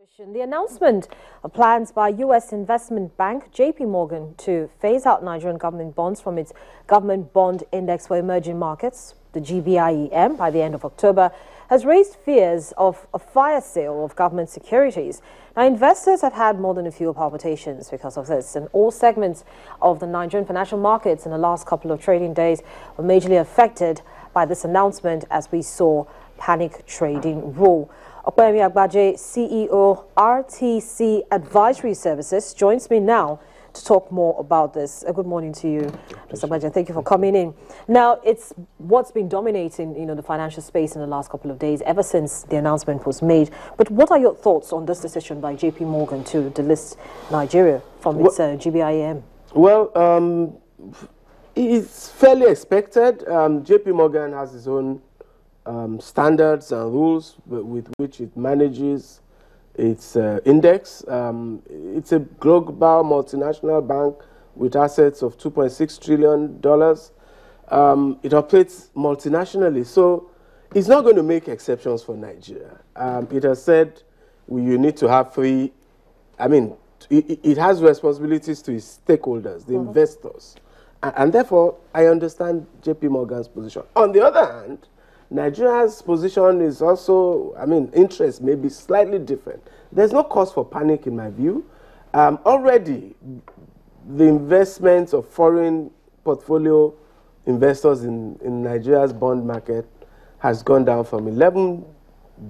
The announcement of plans by U.S. investment bank JP to phase out Nigerian government bonds from its government bond index for emerging markets, the GBIEM, by the end of October, has raised fears of a fire sale of government securities. Now, investors have had more than a few palpitations because of this, and all segments of the Nigerian financial markets in the last couple of trading days were majorly affected by this announcement as we saw panic trading rule. Okwemi Agbaje, CEO, RTC Advisory Services, joins me now to talk more about this. Good morning to you, Mr. Agbaje. Thank you for coming in. Now, it's what's been dominating, the financial space in the last couple of days, ever since the announcement was made. But what are your thoughts on this decision by JP to delist Nigeria from its GBIEM? Well, it's fairly expected. JP has its own standards and rules with which it manages its index. It's a global multinational bank with assets of $2.6 trillion. It operates multinationally, so it's not going to make exceptions for Nigeria. It has said you need to have free, it has responsibilities to its stakeholders, the investors. And therefore, I understand JP position. On the other hand, Nigeria's position is also, interest may be slightly different. There's no cause for panic in my view. Already, the investments of foreign portfolio investors in Nigeria's bond market has gone down from $11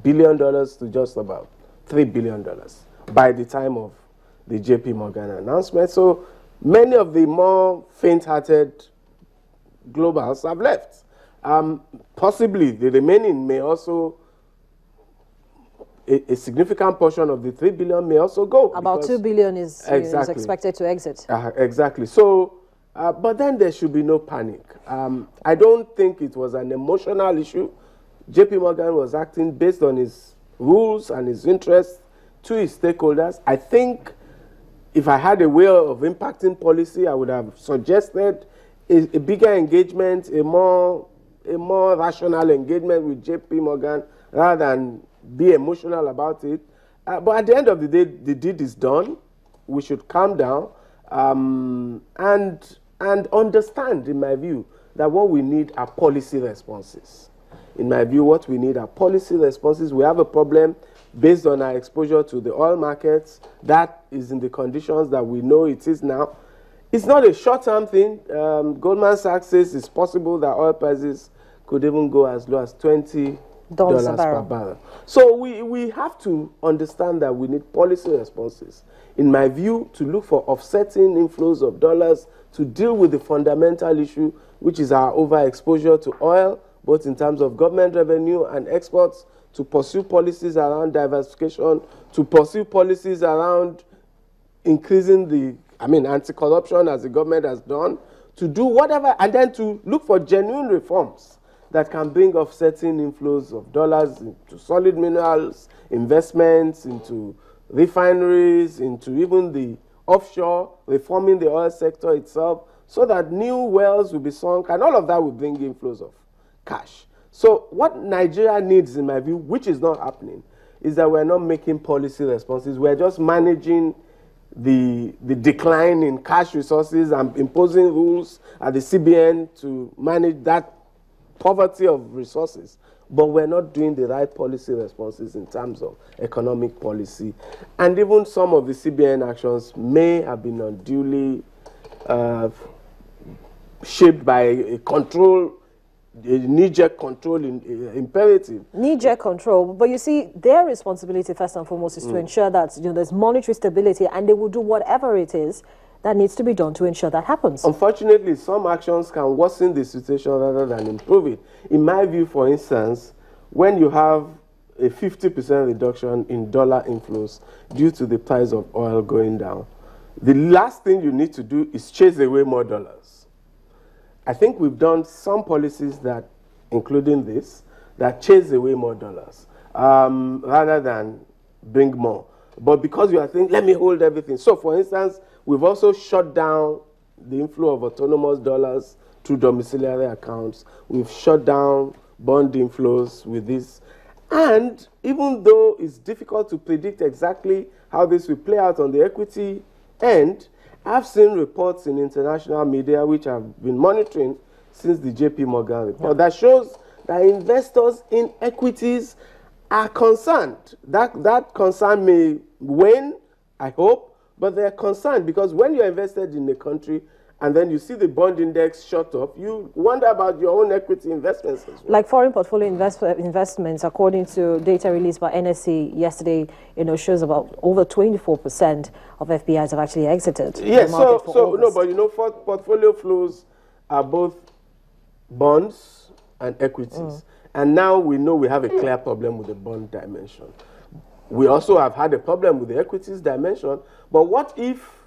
billion to just about $3 billion by the time of the JP announcement. So many of the more faint-hearted globals have left. Possibly the remaining may also, a significant portion of the 3 billion may also go. About 2 billion is expected to exit. Exactly. So, but then there should be no panic. I don't think it was an emotional issue. JP was acting based on his rules and his interests to his stakeholders. I think if I had a way of impacting policy, I would have suggested a bigger engagement, a more rational engagement with JP rather than be emotional about it. But at the end of the day, the deed is done. We should calm down and understand, in my view, that what we need are policy responses. In my view, what we need are policy responses. We have a problem based on our exposure to the oil markets. That is in the conditions that we know it is now. It's not a short-term thing. Goldman Sachs says it's possible that oil prices could even go as low as $20 per barrel. So we have to understand that we need policy responses. In my view, to look for offsetting inflows of dollars to deal with the fundamental issue, which is our overexposure to oil, both in terms of government revenue and exports, to pursue policies around diversification, to pursue policies around increasing the anti-corruption as the government has done, to do whatever, and then to look for genuine reforms that can bring offsetting inflows of dollars into solid minerals, investments, into refineries, into even the offshore, reforming the oil sector itself, so that new wells will be sunk, and all of that will bring inflows of cash. So what Nigeria needs, in my view, which is not happening, is that we're not making policy responses. We're just managing the decline in cash resources and imposing rules at the CBN to manage that poverty of resources. But we're not doing the right policy responses in terms of economic policy. And even some of the CBN actions may have been unduly shaped by a knee-jerk control imperative. Knee-jerk control, but you see, their responsibility first and foremost is to ensure that there's monetary stability, and they will do whatever it is that needs to be done to ensure that happens. Unfortunately, some actions can worsen the situation rather than improve it. In my view, for instance, when you have a 50% reduction in dollar inflows due to the price of oil going down, the last thing you need to do is chase away more dollars. I think we've done some policies that, including this, that chase away more dollars rather than bring more. But because you are thinking, let me hold everything. So, for instance, we've also shut down the inflow of autonomous dollars through domiciliary accounts. We've shut down bond inflows with this. And even though it's difficult to predict exactly how this will play out on the equity end, I've seen reports in international media, which I've been monitoring since the JP Morgan report, that shows that investors in equities are concerned. That concern may wane, I hope, but they're concerned because when you're invested in a country and then you see the bond index shot up, you wonder about your own equity investments as well. Like foreign portfolio investments, according to data released by NSE yesterday, shows about over 24% of FPIs have actually exited yes, the market for August. but portfolio flows are both bonds and equities. And now we know we have a clear problem with the bond dimension. We also have had a problem with the equities dimension, but what if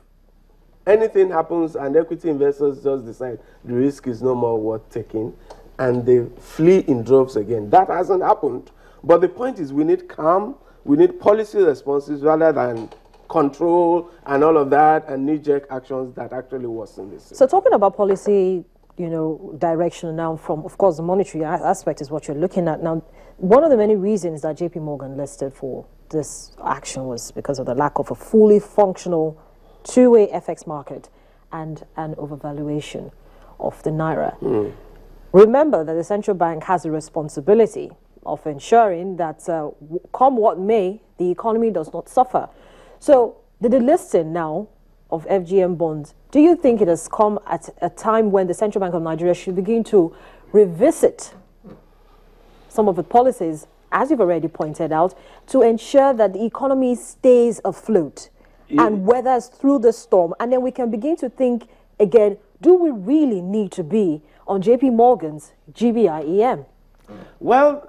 anything happens and equity investors just decide the risk is no more worth taking and they flee in droves again? That hasn't happened. But the point is we need calm, we need policy responses rather than control and all of that and knee-jerk actions that actually worsen this. So talking about policy, direction now from, of course, the monetary aspect is what you're looking at. Now, one of the many reasons that JP Morgan listed for this action was because of the lack of a fully functional two-way FX market and an overvaluation of the naira. Remember that the central bank has a responsibility of ensuring that come what may, the economy does not suffer. So the delisting now of FGM bonds, do you think it has come at a time when the Central Bank of Nigeria should begin to revisit some of the policies, as you've already pointed out, to ensure that the economy stays afloat and weathers through the storm? And then we can begin to think again, do we really need to be on JP Morgan's GBIEM? Well,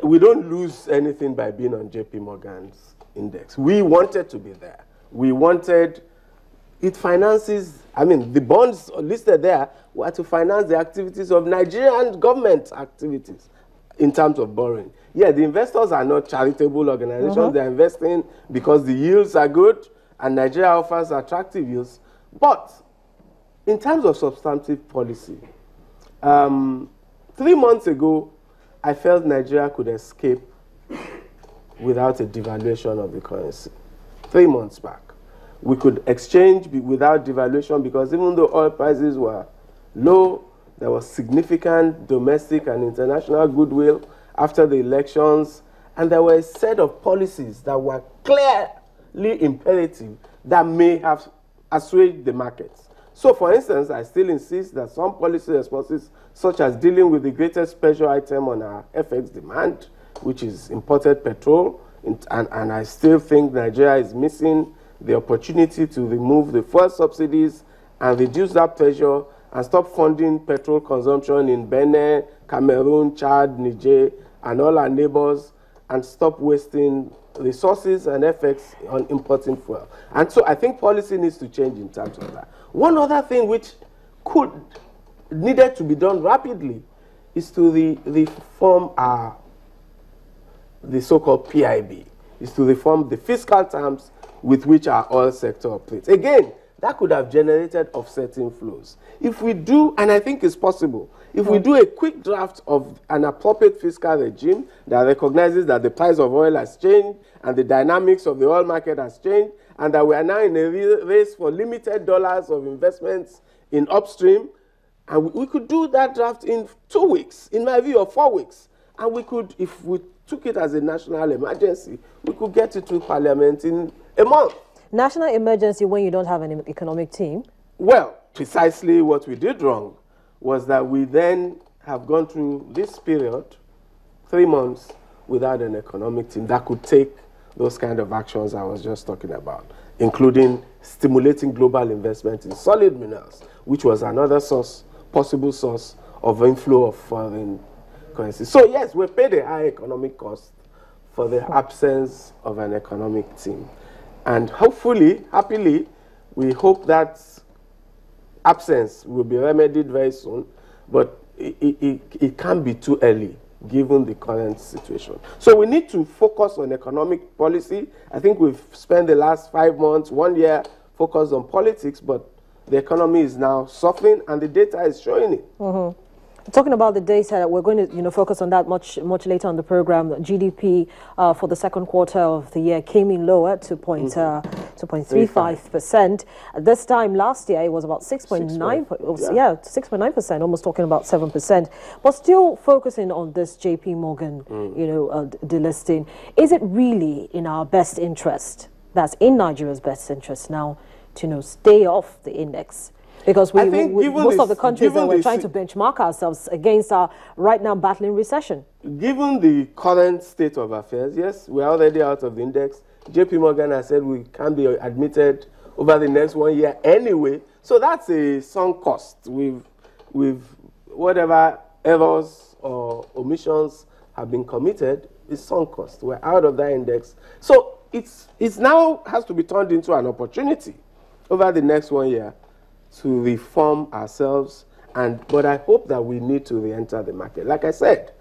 we don't lose anything by being on JP Morgan's index. We wanted to be there. We wanted, it finances, the bonds listed there were to finance the activities of Nigerian government activities in terms of borrowing. Yeah, the investors are not charitable organizations. They're investing because the yields are good and Nigeria offers attractive yields. But in terms of substantive policy, 3 months ago, I felt Nigeria could escape without a devaluation of the currency. 3 months back. We could exchange without devaluation because even though oil prices were low, there was significant domestic and international goodwill after the elections, and there were a set of policies that were clearly imperative that may have assuaged the markets. So, for instance, I still insist that some policy responses, such as dealing with the greatest pressure item on our FX demand, which is imported petrol, and I still think Nigeria is missing the opportunity to remove the fuel subsidies and reduce that pressure and stop funding petrol consumption in Benin, Cameroon, Chad, Niger, and all our neighbors, and stop wasting resources and FX on importing fuel. And so I think policy needs to change in terms of that. One other thing which needed to be done rapidly is to reform the so-called PIB, is to reform the fiscal terms with which our oil sector operates. Again, that could have generated offsetting flows. If we do, and I think it's possible, if we do a quick draft of an appropriate fiscal regime that recognizes that the price of oil has changed and the dynamics of the oil market has changed, and that we are now in a race for limited dollars of investments in upstream, and we could do that draft in 2 weeks, in my view, or 4 weeks. And we could, if we took it as a national emergency, we could get it to Parliament in a month. National emergency when you don't have an economic team? Well, precisely what we did wrong was that we then have gone through this period, 3 months, without an economic team that could take those kind of actions I was just talking about, including stimulating global investment in solid minerals, which was another possible source of inflow of foreign currency. So yes, we paid a high economic cost for the absence of an economic team. And hopefully, happily, we hope that absence will be remedied very soon, but it can't be too early given the current situation. So we need to focus on economic policy. I think we've spent the last 5 months, 1 year, focused on politics, but the economy is now suffering and the data is showing it. Talking about the data, we're going to focus on that much later on the program. GDP for the second quarter of the year came in lower, 2.35%. This time last year it was about 6.9. Yeah, 6.9%, almost talking about 7%. But still focusing on this JP Morgan, delisting. Is it really in our best interest? That's in Nigeria's best interest now to stay off the index? Because most of the countries that we're trying to benchmark ourselves against are right now battling recession. Given the current state of affairs, yes, we're already out of the index. JP Morgan has said we can't be admitted over the next 1 year anyway. So that's a sunk cost. With whatever errors or omissions have been committed, it's sunk cost. We're out of that index. So it's now has to be turned into an opportunity over the next 1 year to reform ourselves, but I hope that we need to re-enter the market. Like I said,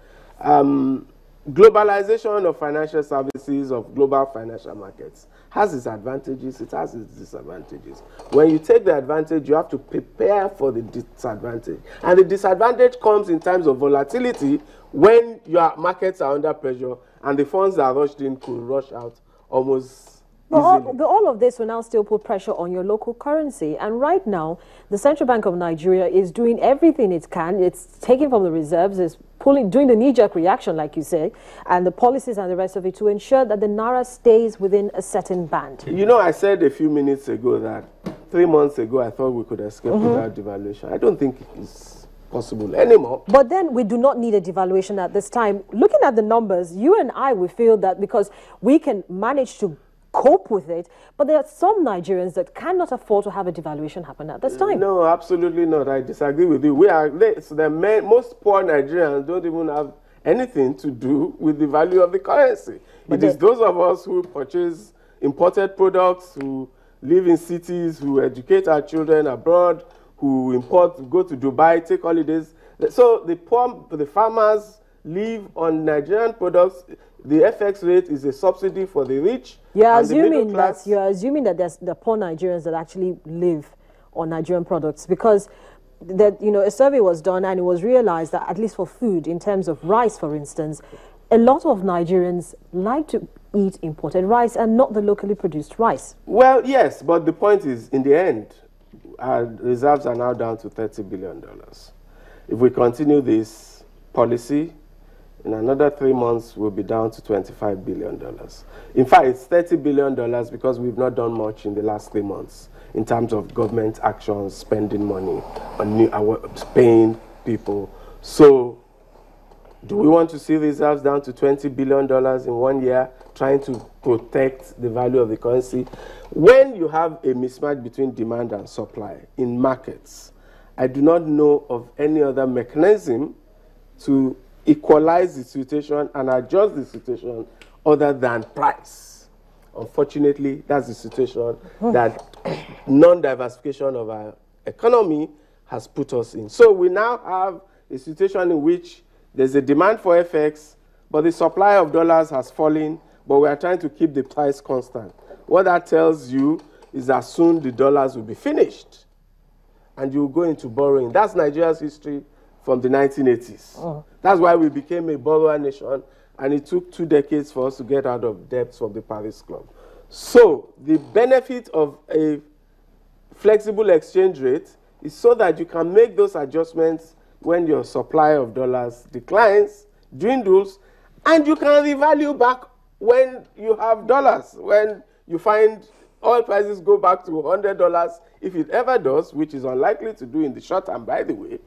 globalization of financial services, of global financial markets, has its advantages, it has its disadvantages. When you take the advantage, you have to prepare for the disadvantage. And the disadvantage comes in terms of volatility when your markets are under pressure and the funds that are rushed in could rush out almost. But all of this will now still put pressure on your local currency. And right now, the Central Bank of Nigeria is doing everything it can. It's taking from the reserves, it's doing the knee-jerk reaction, like you say, and the policies and the rest of it to ensure that the Naira stays within a certain band. I said a few minutes ago that 3 months ago, I thought we could escape without devaluation. I don't think it's possible anymore. But then we do not need a devaluation at this time. Looking at the numbers, you and I, we feel that because we can manage to cope with it, but there are some Nigerians that cannot afford to have a devaluation happen at this time. No, absolutely not. I disagree with you. Most poor Nigerians don't even have anything to do with the value of the currency. It is those of us who purchase imported products, who live in cities, who educate our children abroad, who go to Dubai, take holidays. So the farmers live on Nigerian products. The FX rate is a subsidy for the rich. You're assuming that there's the poor Nigerians that actually live on Nigerian products, because a survey was done and it was realized that at least for food, in terms of rice, for instance, a lot of Nigerians like to eat imported rice and not the locally produced rice. Well, yes, but the point is, in the end, our reserves are now down to $30 billion. If we continue this policy, in another 3 months, we'll be down to $25 billion. In fact, it's $30 billion because we've not done much in the last 3 months in terms of government actions, spending money on paying people. So, do we want to see reserves down to $20 billion in 1 year, trying to protect the value of the currency? When you have a mismatch between demand and supply in markets, I do not know of any other mechanism to equalize the situation and adjust the situation other than price. Unfortunately, that's the situation that non-diversification of our economy has put us in. So we now have a situation in which there's a demand for FX, but the supply of dollars has fallen, but we are trying to keep the price constant. What that tells you is that soon the dollars will be finished and you will go into borrowing. That's Nigeria's history from the 1980s. That's why we became a borrower nation, and it took 2 decades for us to get out of debts from the Paris Club. So the benefit of a flexible exchange rate is so that you can make those adjustments when your supply of dollars declines, dwindles, and you can revalue back when you have dollars. When you find oil prices go back to $100, if it ever does, which is unlikely to do in the short term, by the way,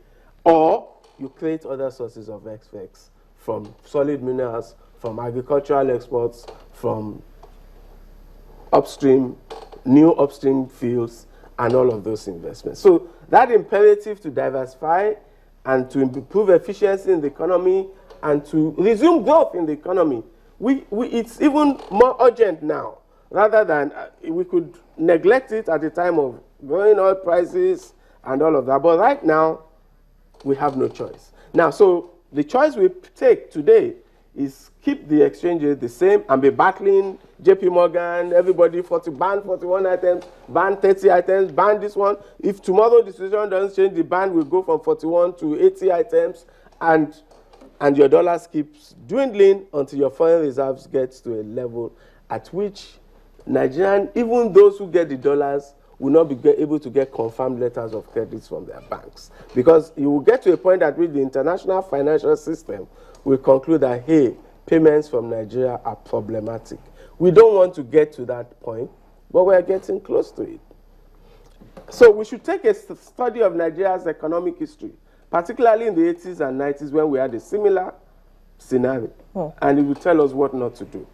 or you create other sources of FX from solid minerals, from agricultural exports, from new upstream fields, and all of those investments. So that imperative to diversify and to improve efficiency in the economy and to resume growth in the economy, it's even more urgent now, rather than we could neglect it at the time of growing oil prices and all of that. But right now, we have no choice. Now, so the choice we take today is keep the exchange rate the same and be battling JP Morgan, everybody ban 41 items, ban 30 items, ban this one. If tomorrow the situation doesn't change, the ban will go from 41 to 80 items, and your dollars keeps dwindling until your foreign reserves gets to a level at which Nigerian, even those who get the dollars, will not be able to get confirmed letters of credit from their banks. Because you will get to a point at which the international financial system will conclude that, hey, payments from Nigeria are problematic. We don't want to get to that point, but we're getting close to it. So we should take a study of Nigeria's economic history, particularly in the 80s and 90s when we had a similar scenario, and it will tell us what not to do.